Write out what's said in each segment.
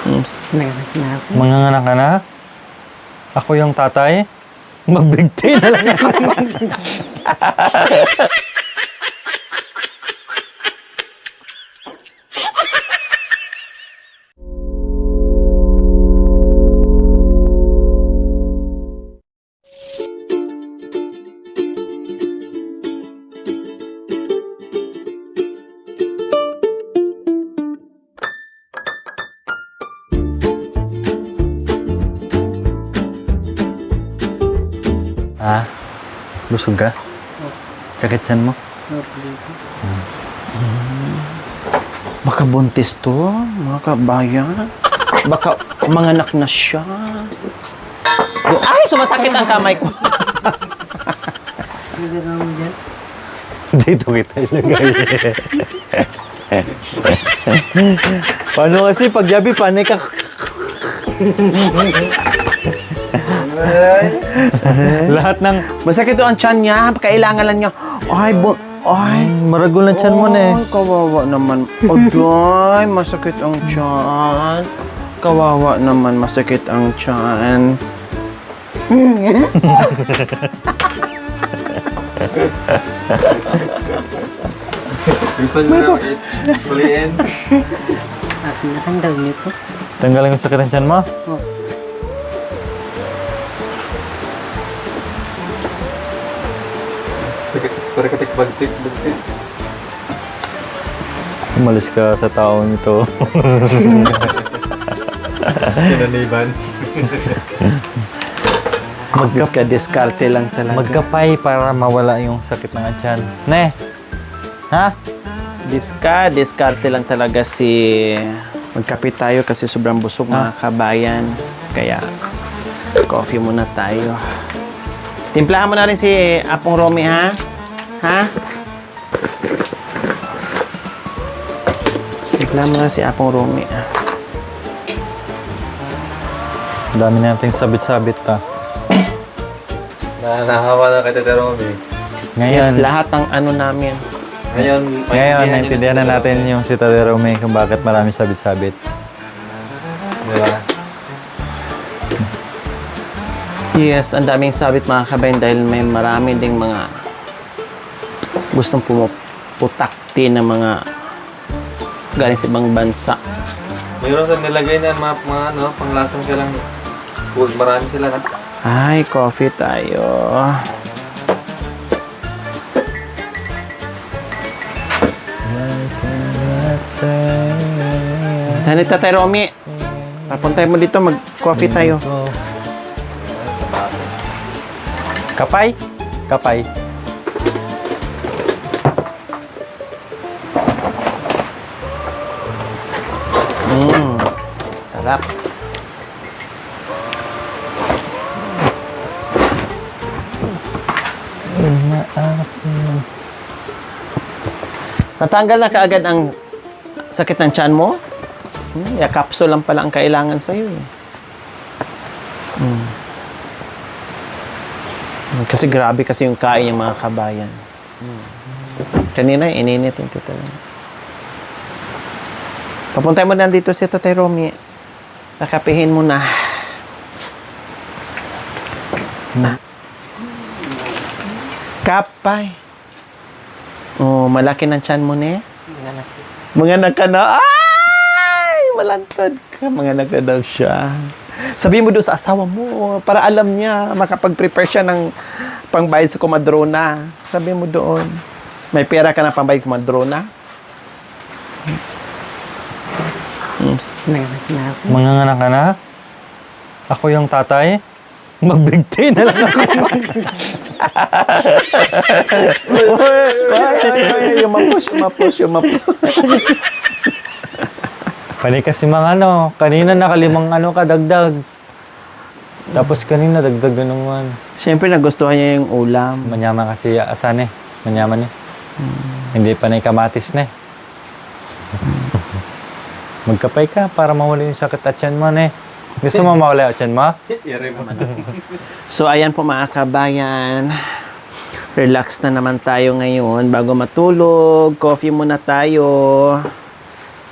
Nanganak na ako. Manganganak ka na? Ako yung tatay? Magbigti na lang ako. Ah, busog ka? Sakit tiyan mo? Baka buntis to, mga kabayan. Baka manganak na siya. Ay, sumasakit ang kamay ko. Hindi na mo dyan. Dito kita ilagay. Paano kasi pag gabi panik ka? Lahat ng Masakit to ang tiyan niya. Kailangan lang niya. Ay, maragol na tiyan mo na eh. Ay, kawawa naman. Oday, masakit ang tiyan. Kawawa naman, masakit ang tiyan. Gusto nyo na kuliin? At natanggal niyo po. Tanggalin yung sakit ng tiyan mo? Oh. Para ka tikbagtik. Umalis ka sa taong ito. Kinaniban. Diskarte lang talaga. Magkapay para mawala yung sakit ng tiyan. Ne? Ha? Diskarte lang talaga si... Magkape tayo kasi sobrang busog mga kabayan. Kaya, coffee muna tayo. Timplahan mo na rin si Apong Romy, ha? Ha? Timplahan mo na si Apong Romy, ha? Ang dami nating sabit-sabit ka. Nahawa na kita Romy. Ngayon, Yes, lahat ng ano namin. ngayon naintindihan na natin yung si Tade Rome kung bakit marami sabit-sabit. Diba? Yes, ang daming sabit mga kabayan dahil may marami ding mga gustong pumuputakti na mga galing sa ibang bansa. Mayroon sa nilagay na mga ano, panglasang silang food. Marami sila na. Ay, coffee tayo. Dali, Tatay Romy. Papuntay mo dito, mag-coffee tayo. Kapay? Kapay. Sarap. Natanggal na kaagad ang sakit ng tiyan mo? Capsule lang pala ang kailangan sa'yo. Kasi grabe kasi yung kain yung mga kabayan. Kanina, ininit yung tita. Papuntay mo na dito si Tatay Romy. Nakapihin mo na. Kapay. Oh, malaki ng tiyan mo, ne? Manganak ka na. Ay! Malantad ka. Manganak na daw siya. Sabihin mo doon sa asawa mo para alam niya, makapag-prepare siya ng pangbayad sa kumadrona. Sabihin mo doon. May pera ka na pangbayad kumadrona? Nanganak na ako. Manganganak ka na? Ako yung tatay? Magbigti na lang ako. Yumapos. Pani kasi mga ano, kanina nakalimang ano ka, dagdag. Tapos kanina dagdag na naman. Siyempre, nagustuhan niya yung ulam. Manyaman kasi asan eh. Manyaman eh. Hindi pa na kamatis na eh. Magkapay ka para mawala yung sakit at tiyan mo eh. Gusto mo mawala yung tiyan mo? So, ayan po mga kabayan. Relax na naman tayo ngayon. Bago matulog, coffee muna tayo.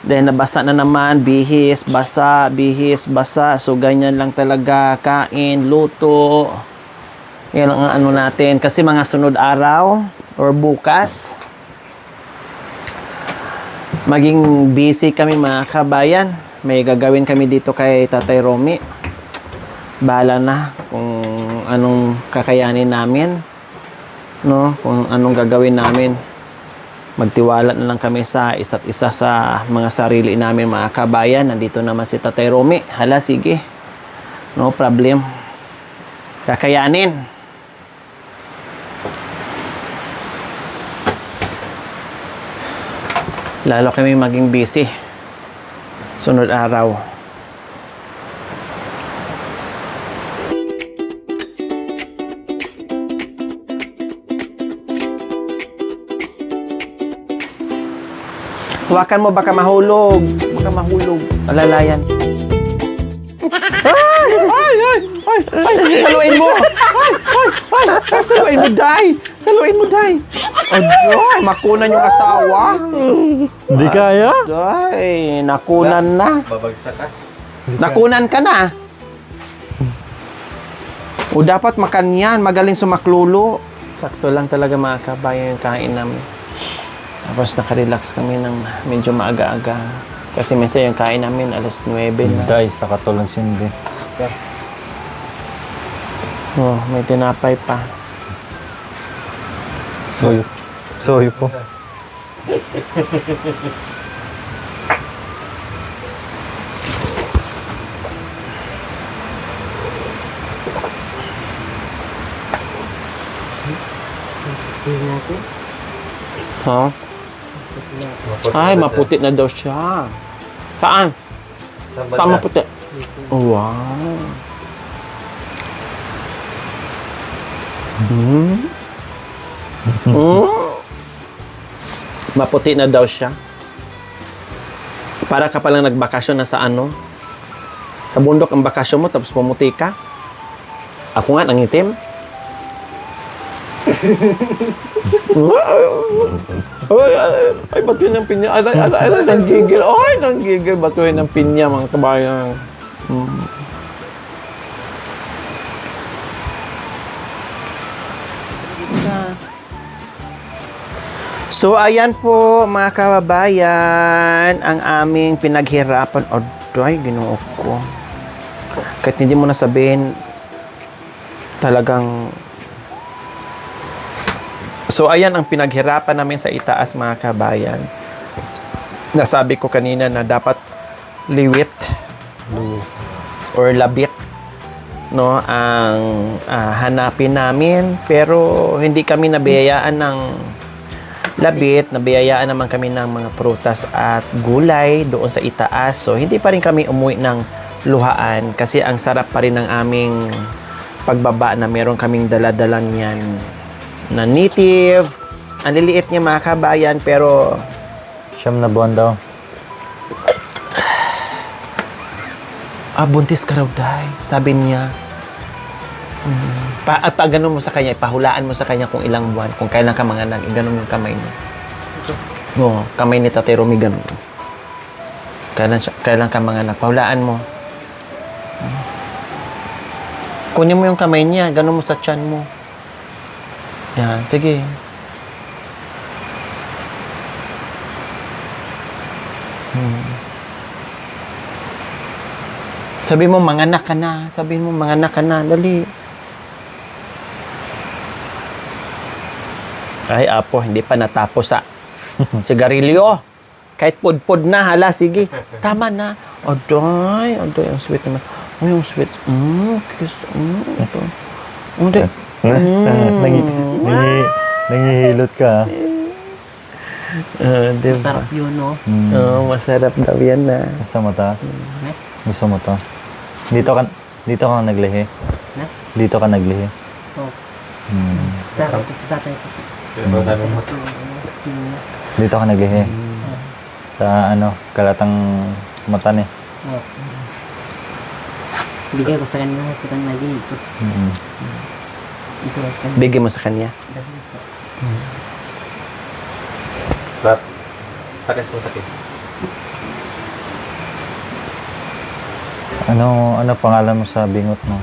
Then nabasa na naman, bihis, basa. So ganyan lang talaga, kain, luto. Yan ang ano natin. Kasi mga sunod araw or bukas, maging busy kami mga kabayan. May gagawin kami dito kay Tatay Romy. Bahala na kung anong kakayanin namin. No? Kung anong gagawin namin. Magtiwala na lang kami sa isa't isa sa mga sarili namin mga kabayan. Nandito naman si Tatay Romy. Hala, sige. No problem. Kakayanin. Lalo kami maging busy. Sunod araw. Hawakan mo, baka mahulog. Baka mahulog. Alalayan. Saluin mo. Saluin mo, Day. Saluin mo, Day. Ay, makunan yung asawa. Hindi kaya? Day, nakunan na. Babagsak ka. Nakunan ka na. O dapat makan yan. Magaling sumaklulo. Sakto lang talaga mga kabayan yung kain namin. Tapos nakarelax kami ng medyo maaga-aga. Kasi minsan yung kain namin alas 9 na. Day, sa katulang sindi. Oh, may tinapay pa. Soyo. Soyo po. Sige natin. Ha? Ay, maputi na daw siya. Saan? Saan maputi? Oh, wow. Maputi na daw siya. Para ka palang nagbakasyon na sa ano? Sa bundok ang bakasyon mo tapos pumuti ka? Ako nga, nangitim. Ay, batuin ng pinya. Ay, nanggigil. Ay, nanggigil. Batuin ng pinya, mga kabayan. So, ayan po, mga kababayan, ang aming pinaghirapan. Ay, Ginoo ko. Kahit hindi mo nasabihin, talagang... So, ayan ang pinaghirapan namin sa itaas, mga kabayan. Nasabi ko kanina na dapat liwit or labit, no, ang hanapin namin. Pero hindi kami nabiyayaan ng labit, nabiyayaan naman kami ng mga prutas at gulay doon sa itaas. So, hindi pa rin kami umuwi ng luhaan kasi ang sarap pa rin ng aming pagbaba na meron kaming daladalan yan na native. Ang liliit niya, mga kabayan, pero 9 na buwan daw. buntis ka raw, Day. Sabi niya. At pag ganun mo sa kanya, ipahulaan mo sa kanya kung ilang buwan, kung kailan ka manganak, ganun yung kamay niya. No, kamay ni Tatay Romy, ganun. Kailan ka manganak, pahulaan mo. Kunin mo yung kamay niya, ganun mo sa tiyan mo. Yan, sige. Sabi mo, manganak ka na. Sabi mo, manganak ka na. Dali. Ay, apo, hindi pa natapos sigarilyo. Kahit pud-pud na, hala, sige. Tama na. Odoy, ang sweet naman. Ay, ang sweet. Kiss. Ito. Odoy. Nangihilot ka. Diba? Masarap yun, no? Oo, masarap daw yan na. Gusto mo to? Gusto mo to? Dito ka naglihi? Na? Dito ka naglihi? Oo. Sarap ito tatay ko. Dito ka naglihi? Sa kalatang mata ni? Oo. Bigay ko sa kanya, kitang lagi ito. Ito ay kanya. Bigyan mo sa kanya. Takis mo, takis. Ano pangalan mo sa bingot mo?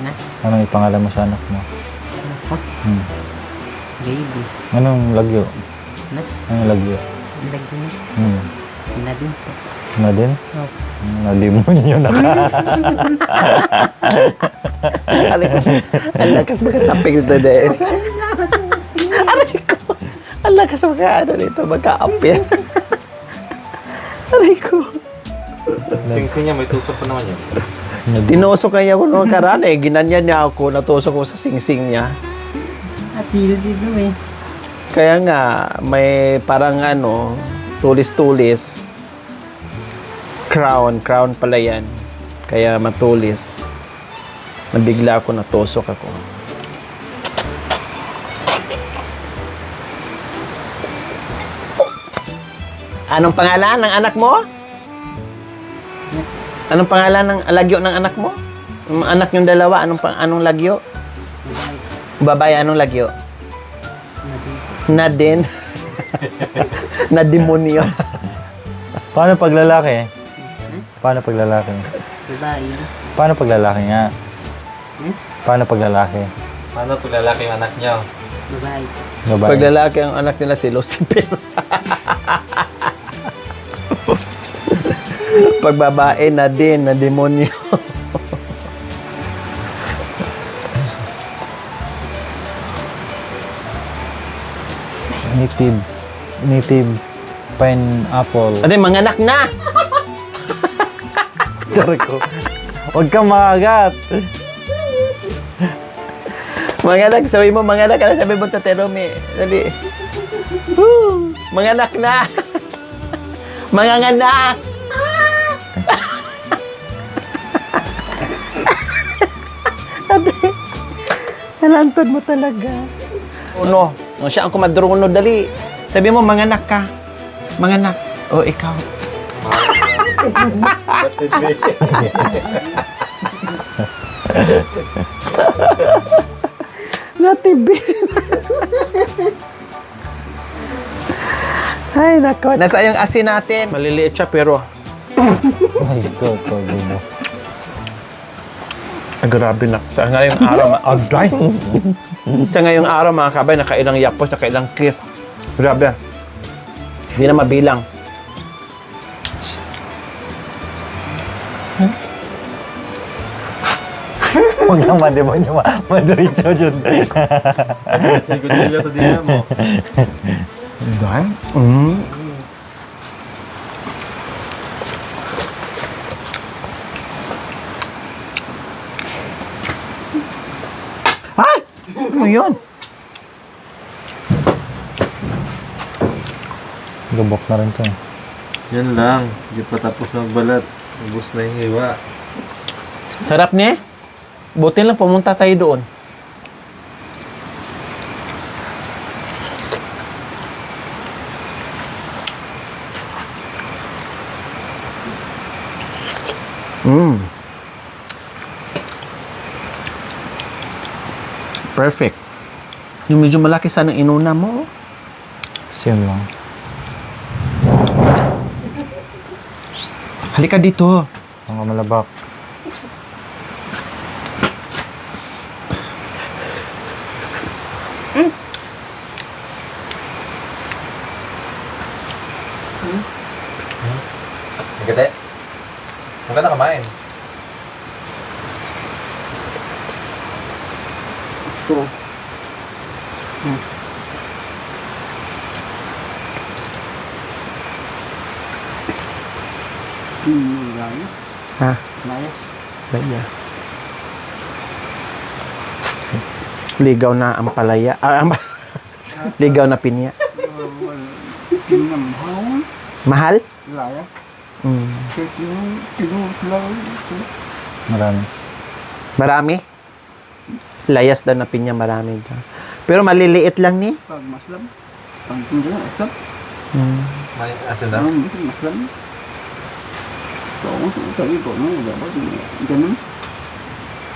Na? Ano ipangalan mo sa anak mo? Ako? Hmm. Baby. Anong lagyo? Na? Anong lagyo? Lagi na. Hmm. Na din po. Na din? Opo. Na-demonyo na ka. Ang lakas magkatapik dito dahil. Aray ko. Ang lakas magkaano dito, magka-apir. Aray ko. Sing-sing niya, may tusok pa naman yun. Tinusok kaya ko noong karaan eh. Ginanyan niya ako, natusok ko sa sing-sing niya. At tilos ito eh. Kaya nga, may parang tulis-tulis. Crown pala yan. Kaya matulis. Nabigla ako, natusok ako. Anong pangalan ng anak mo? Anong pangalan ng lagyo ng anak mo? Yung anak yung dalawa, anong lagyo? Babae, anong lagyo? Nadin. Nademonyo. Paano pag lalaki? Paano pag lalaki? Babae yun. Paano pag lalaki nga? Paano pag lalaki? Paano pag lalaki yung anak niyo? Babae. Babae. Pag lalaki ang anak nila si Lucifer. Pag babae, Nadine, na demonyo. Native pineapple. Ano yung mga anak na? Sorry ko. Huwag kang makagat. Mga anak, sabi mo, mga anak, sabi mo, Tate Romy. Dali. Woo! Mga anak na. Mga anak. Ate, nalantod mo talaga. Uno, siya ang kumadruno, dali. Sabi mo, mga anak ka. Mga anak. O, ikaw. Natibin. Ay, nako. Nasa yung asin natin. Maliliit siya, pero... Ay, God, mo. Grabe na. Sa ngayong araw, agay. Sa ngayong araw, mga kabay, nakailang yapos, nakailang kiss. Grabe. Hindi na mabilang. Huwag kang mademonyo. Madiritso dyan. Sigod-sigod sa dina mo. Dahil? Mm. Ay! Ano yun? Gabok na rin to. Yan lang. Hindi pa tapos magbalat. Ubus na yung hiwa. Sarap niya. Buti lang pumunta tayo doon. Perfect. Yung medyo malaki sana inuna mo. Same lang. Halika dito. Mga malabak. Magkate. Huwag ka na kamain. Ito. Layas. Ha? Layas. Yes. Ligaw na ang palaya. Ligaw na pinya. Pinamhaw. Mahal? Layas. Mm. Marami. Marami? Layas daw na pinya, marami daw. Pero maliliit lang ni. Pag maslam. Pag hindi na, asap. May asin na. Maslam. So, sabi ko, no, dapat ganun.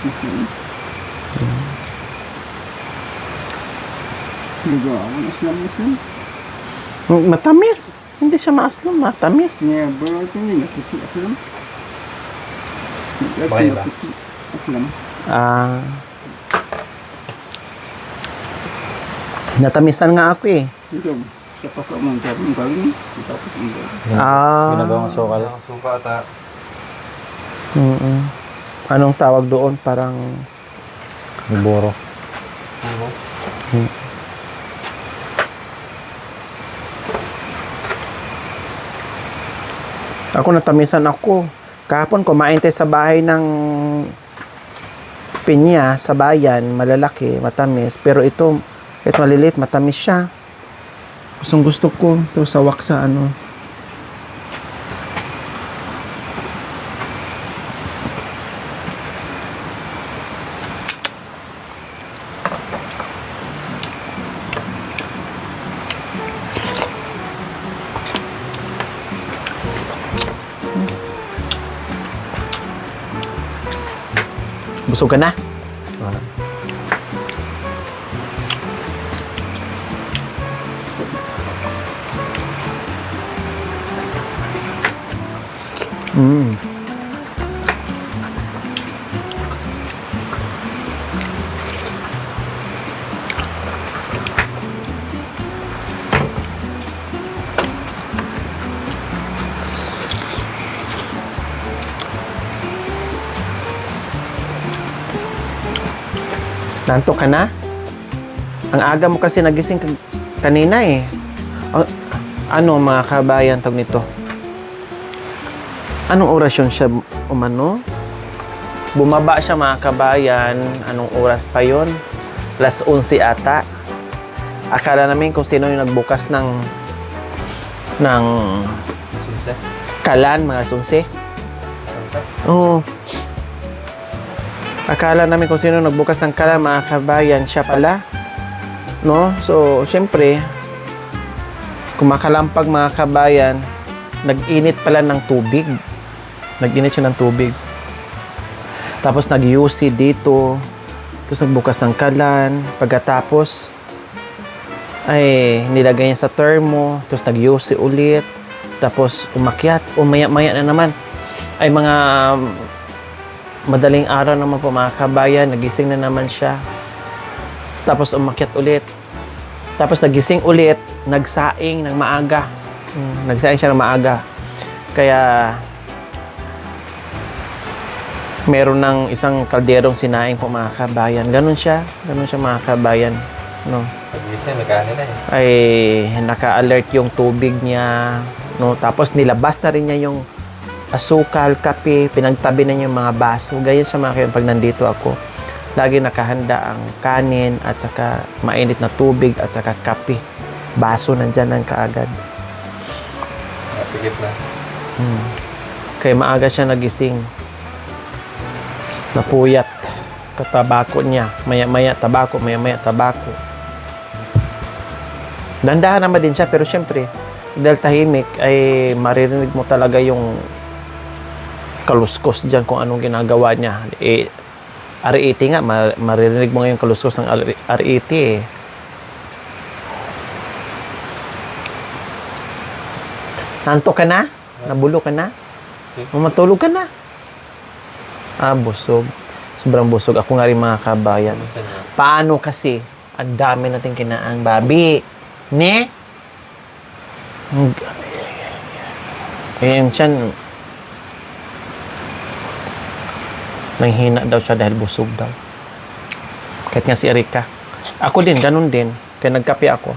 Maslam. Gagawa, maslam. Matamis. Hindi siya maaslam, matamis. Never ito, hindi nakisi aslam. Bakit ba? Ah. Natamisan nga ako eh. Ah. Ginagawang sukal. Ang suka ata. Mm-mm. Anong tawag doon? Parang Buro. ako natamisan ako. Kahapon kumain tayo sa bahay ng pinya sa bayan, malalaki, matamis. Pero ito maliliit, matamis siya. Gustong gusto ko. Ito sa waksa ano. Busog ka na? Mm. Nantok ka na? Ang aga mo kasi nagising kanina eh. Ano mga kabayan tawag nito? Anong orasyon siya umano? Bumaba siya mga kabayan. Anong oras pa yon? Alas 11 ata. Akala namin kung sino yung nagbukas ng kalan, mga sunse. Oo. Akala namin kung sino nagbukas ng kalan, mga kabayan, siya pala. No? So, syempre, kumakalampag mga kabayan, nag-init pala ng tubig. Nag-init siya ng tubig. Tapos nag-UC dito. Tapos nagbukas ng kalan. Pagkatapos, ay nilagay niya sa thermo. Tapos nag-UC ulit. Tapos umakyat. Umaya-maya na naman. Ay mga madaling araw naman po mga kabayan. Nagising na naman siya. Tapos umakyat ulit. Tapos nagising ulit. Nagsaing ng maaga. Nagsaing siya ng maaga. Kaya meron ng isang kalderong sinaing po mga kabayan. Ganun siya mga kabayan. No? Pag-gising, nagkanin na eh. Ay naka-alert yung tubig niya. No? Tapos nilabas na rin niya yung asukal, kape, pinagtabi na niya yung mga baso. Ganyan siya mga kabayan pag nandito ako. Lagi nakahanda ang kanin at saka mainit na tubig at saka kape. Baso nandyan lang kaagad. Sige na. Kaya maaga siya nagising. Napuyat. Katabako niya. Maya-maya tabako, maya-maya tabako. Dandahan naman din siya, pero syempre, dahil tahimik, ay maririnig mo talaga yung kaluskos dyan kung anong ginagawa niya. RET nga, maririnig mo ngayon kaluskos ng RET eh. Nanto ka na? Nabulo ka na? Matulog ka na? Busog. Sobrang busog. Ako nga rin mga kabayan. Paano kasi? Ang dami natin kinaang babi. Ne? Ayan siya. Nanghina daw siya dahil busog daw. Kahit nga si Erika. Ako din, ganun din. Kaya nagkape ako.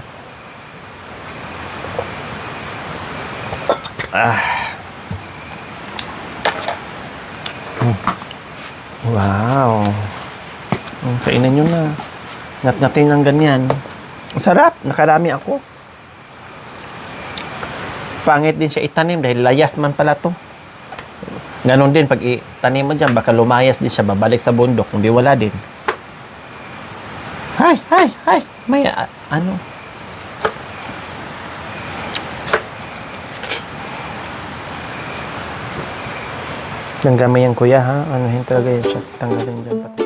Wow. Kainan nyo na. Ngat-ngatin ng ganyan. Sarap. Nakarami ako. Pangit din siya itanim dahil layas man pala to. Ganon din. Pag itanim mo dyan, baka lumayas din siya. Babalik sa bundok. Hindi wala din. Hay! May ano? Tanggamay yan kuya ha. Anuhin talaga yan siya. Tanggalin dyan pati.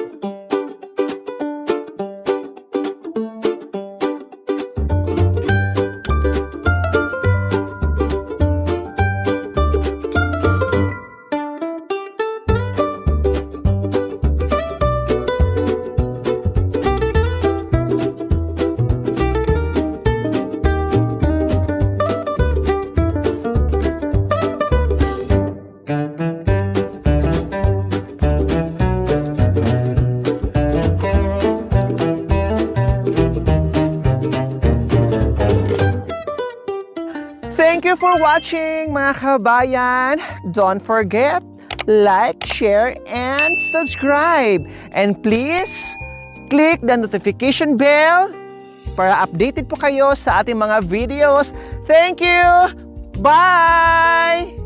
Thank you for watching, mga kabayan. Don't forget, like, share, and subscribe. And please, click the notification bell para updated po kayo sa ating mga videos. Thank you! Bye!